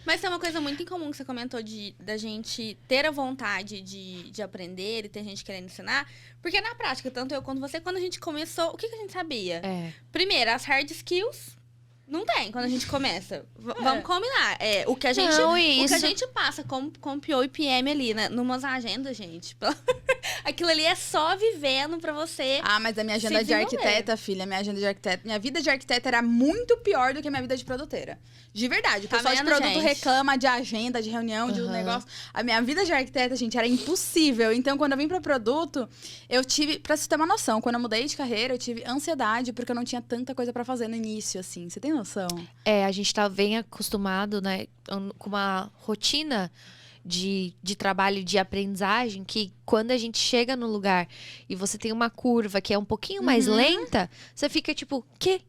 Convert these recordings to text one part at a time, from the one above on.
Mas tem uma coisa muito incomum que você comentou da gente ter a vontade de aprender e ter gente querendo ensinar. Porque na prática, tanto eu quanto você, quando a gente começou, o que a gente sabia? Primeiro, as hard skills. Não tem quando a gente começa. Vamos combinar. O que a gente, Não, o isso. que a gente passa com PO e PM ali, né? Numas agendas, gente. Aquilo ali é só vivendo pra você. Ah, mas a minha agenda de arquiteta, filha, minha agenda de arquiteta, minha vida de arquiteta era muito pior do que a minha vida de produtora. De verdade. O Tá pessoal de vendo, produto gente? reclama de agenda, de reunião, de um negócio. A minha vida de arquiteta, gente, era impossível. Então, quando eu vim pra produto, eu tive, pra você ter uma noção, quando eu mudei de carreira, eu tive ansiedade porque eu não tinha tanta coisa pra fazer no início, assim. Você tem noção? A gente tá bem acostumado, né, com uma rotina de trabalho, de aprendizagem, que quando a gente chega no lugar e você tem uma curva que é um pouquinho mais lenta, você fica tipo, quê?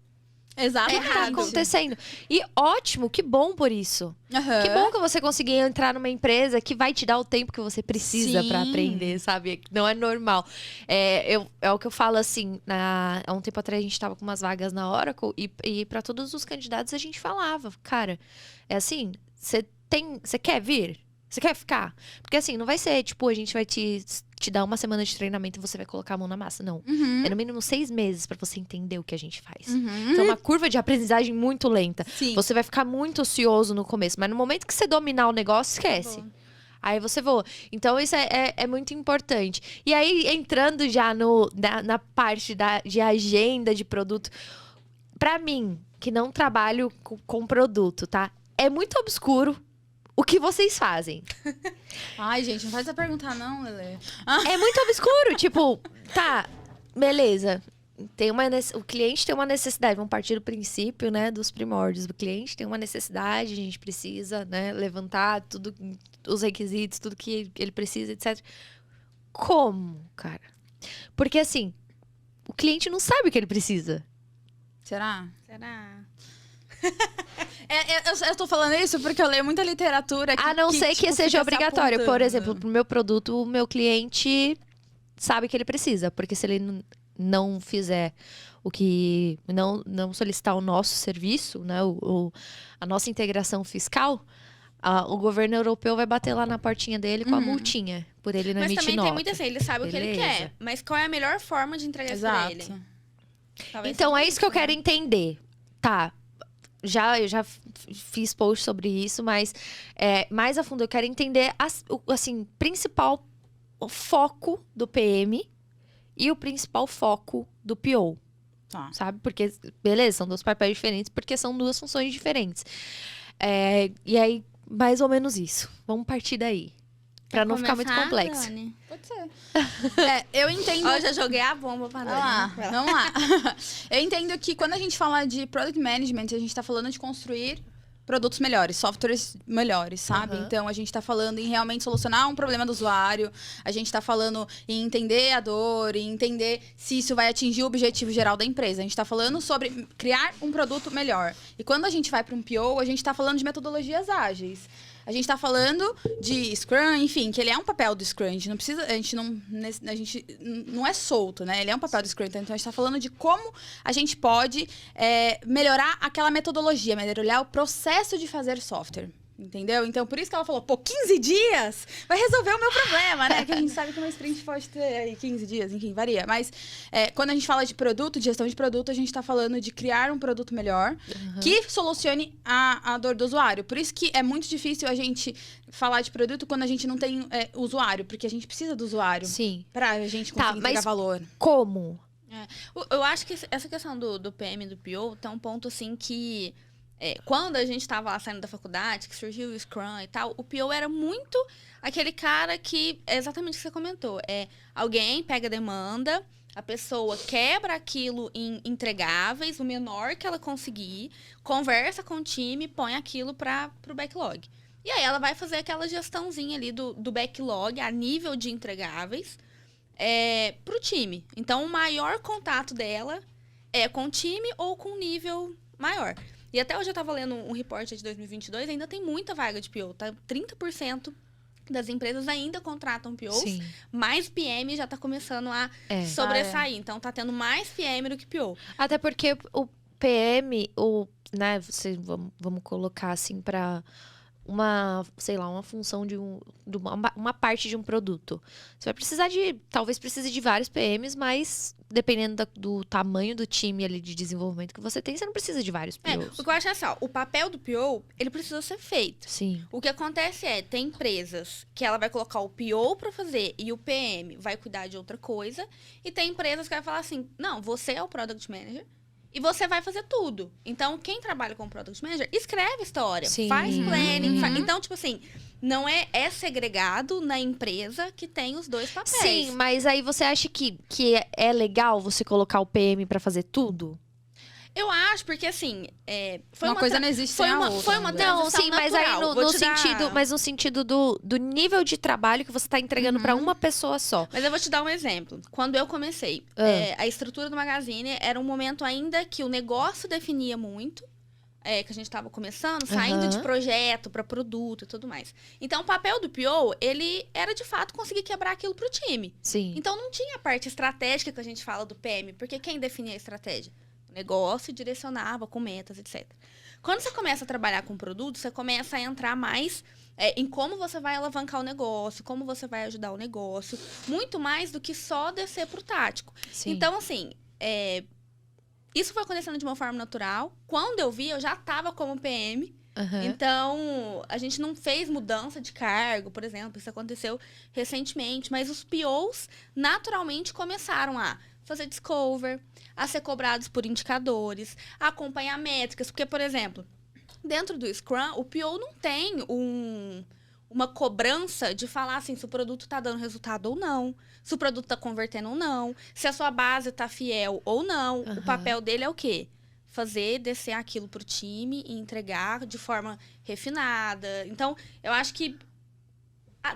Exatamente. O que tá acontecendo? E ótimo, que bom por isso. Que bom que você conseguiu entrar numa empresa que vai te dar o tempo que você precisa pra aprender, sabe? Não é normal. É o que eu falo assim, há um tempo atrás a gente tava com umas vagas na Oracle e pra todos os candidatos a gente falava, cara, é assim, você quer vir? Você quer ficar? Porque assim, não vai ser, tipo, a gente vai te dar uma semana de treinamento e você vai colocar a mão na massa. Não. É no mínimo 6 meses pra você entender o que a gente faz. Então, é uma curva de aprendizagem muito lenta. Sim. Você vai ficar muito ocioso no começo. Mas no momento que você dominar o negócio, esquece. Aí você voa. Então, isso é muito importante. E aí, entrando já na parte de agenda de produto. Pra mim, que não trabalho com produto, tá? É muito obscuro o que vocês fazem. Ai, gente, não faz essa perguntar não, Lelê. É muito obscuro. Tipo, tá, beleza. O cliente tem uma necessidade. Vamos partir do princípio, né, dos primórdios. O cliente tem uma necessidade, a gente precisa, né, levantar tudo, os requisitos, tudo que ele precisa, etc. Como, cara? Porque, assim, o cliente não sabe o que ele precisa. Será? Será? Eu tô falando isso porque eu leio muita literatura. A não ser que tipo, seja fica se obrigatório. Por apontando. exemplo, pro meu produto, o meu cliente sabe que ele precisa. Porque se ele não fizer o que... Não solicitar o nosso serviço, né? A nossa integração fiscal, o governo europeu vai bater lá na portinha dele com a multinha. Por ele não Mas emitir também nota. tem muito assim, ele sabe o que ele Beleza. quer. Mas qual é a melhor forma de entregar isso pra ele? Talvez Então, seja é isso que eu né? quero entender. Tá. Eu já fiz post sobre isso, mas mais a fundo eu quero entender assim, principal foco do PM e o principal foco do PO. Tá. Sabe? Porque, beleza, são dois papéis diferentes, porque são duas funções diferentes. E aí, mais ou menos isso. Vamos partir daí. Pra não ficar muito complexo. Dani? Pode ser. Eu entendo. Ó, eu já joguei a bomba pra Dani. Vamos lá. Eu entendo que quando a gente fala de product management, a gente tá falando de construir produtos melhores, softwares melhores, sabe? Então, a gente tá falando em realmente solucionar um problema do usuário, a gente tá falando em entender a dor, em entender se isso vai atingir o objetivo geral da empresa. A gente tá falando sobre criar um produto melhor. E quando a gente vai para um PO, a gente tá falando de metodologias ágeis. A gente tá falando de Scrum, enfim, que ele é um papel do Scrum. A gente não é solto, né? Ele é um papel do Scrum. Então, a gente tá falando de como a gente pode melhorar aquela metodologia, melhorar o processo de fazer software. Entendeu? Então, por isso que ela falou, 15 dias vai resolver o meu problema, né? Que a gente sabe que uma sprint pode ter aí 15 dias, enfim, varia. Mas quando a gente fala de produto, de gestão de produto, a gente tá falando de criar um produto melhor que solucione a dor do usuário. Por isso que é muito difícil a gente falar de produto quando a gente não tem usuário, porque a gente precisa do usuário. Sim. Pra gente conseguir entregar valor. Como? Eu acho que essa questão do PM e do PO tá um ponto assim que... quando a gente tava lá saindo da faculdade, que surgiu o Scrum e tal, o PO era muito aquele cara que, é exatamente o que você comentou, alguém pega a demanda, a pessoa quebra aquilo em entregáveis, o menor que ela conseguir, conversa com o time, põe aquilo pro backlog. E aí ela vai fazer aquela gestãozinha ali do backlog a nível de entregáveis pro time. Então, o maior contato dela é com o time ou com um nível maior. E até hoje eu tava lendo um report de 2022, ainda tem muita vaga de PO, tá? 30% das empresas ainda contratam POs, Sim. mas PM já tá começando a sobressair. Então, tá tendo mais PM do que PO. Até porque o PM, né, vamos colocar assim sei lá, uma função de uma parte de um produto. Você vai precisar talvez precise de vários PMs, mas dependendo do tamanho do time ali de desenvolvimento que você tem, você não precisa de vários POs. O que eu acho é assim, ó, o papel do PO, ele precisa ser feito. Sim. O que acontece tem empresas que ela vai colocar o PO pra fazer e o PM vai cuidar de outra coisa, e tem empresas que vai falar assim, não, você é o Product Manager, e você vai fazer tudo. Então, quem trabalha como Product Manager, escreve história, Sim. faz planning. Então, tipo assim, não é segregado na empresa que tem os dois papéis. Sim, mas aí você acha que é legal você colocar o PM pra fazer tudo? Eu acho, porque assim, foi uma coisa não existe sem a outra. Foi uma né? transição Não, sim, mas aí natural. no sentido do nível de trabalho que você tá entregando pra uma pessoa só. Mas eu vou te dar um exemplo. Quando eu comecei, a estrutura do Magazine era um momento ainda que o negócio definia muito, que a gente estava começando, saindo de projeto para produto e tudo mais. Então, o papel do PO, ele era de fato conseguir quebrar aquilo pro time. Sim. Então, não tinha a parte estratégica que a gente fala do PM, porque quem definia a estratégia? O negócio direcionava com metas, etc. Quando você começa a trabalhar com produto, você começa a entrar mais em como você vai alavancar o negócio, como você vai ajudar o negócio, muito mais do que só descer pro tático. Sim. Então, assim, isso foi acontecendo de uma forma natural. Quando eu vi, eu já estava como PM. Então, a gente não fez mudança de cargo, por exemplo. Isso aconteceu recentemente. Mas os POs, naturalmente, começaram a fazer discover, a ser cobrados por indicadores, a acompanhar métricas. Porque, por exemplo, dentro do Scrum, o PO não tem uma cobrança de falar assim, se o produto está dando resultado ou não, se o produto está convertendo ou não, se a sua base está fiel ou não. O papel dele é o quê? Fazer, descer aquilo pro time e entregar de forma refinada. Então, eu acho que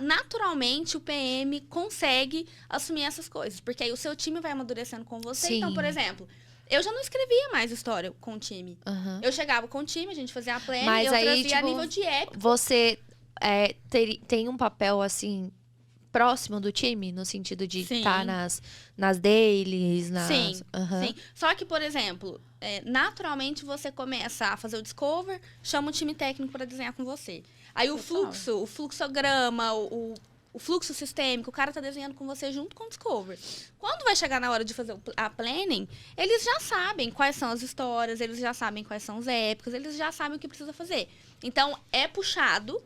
naturalmente o PM consegue assumir essas coisas, porque aí o seu time vai amadurecendo com você. Sim. Então, por exemplo, eu já não escrevia mais história com o time. Eu chegava com o time, a gente fazia a planning, mas eu aí, trazia a tipo, nível de épico. Você tem um papel, assim, próximo do time? No sentido de estar nas dailies, Sim. Só que, por exemplo, naturalmente você começa a fazer o discover, chama o time técnico para desenhar com você. Aí o fluxograma, o fluxo sistêmico, o cara tá desenhando com você junto com o discover. Quando vai chegar na hora de fazer a planning, eles já sabem quais são as histórias, eles já sabem quais são os épicos, eles já sabem o que precisa fazer. Então, é puxado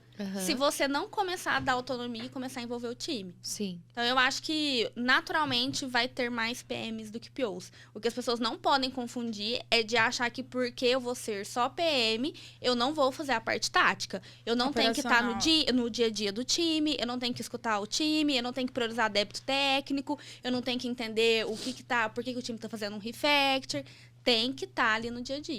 se você não começar a dar autonomia e começar a envolver o time. Sim. Então, eu acho que, naturalmente, vai ter mais PMs do que POs. O que as pessoas não podem confundir é de achar que porque eu vou ser só PM, eu não vou fazer a parte tática. Eu não tenho que estar no dia a dia do time, eu não tenho que escutar o time, eu não tenho que priorizar débito técnico, eu não tenho que entender por que o time tá fazendo um refactor. Tem que estar ali no dia a dia.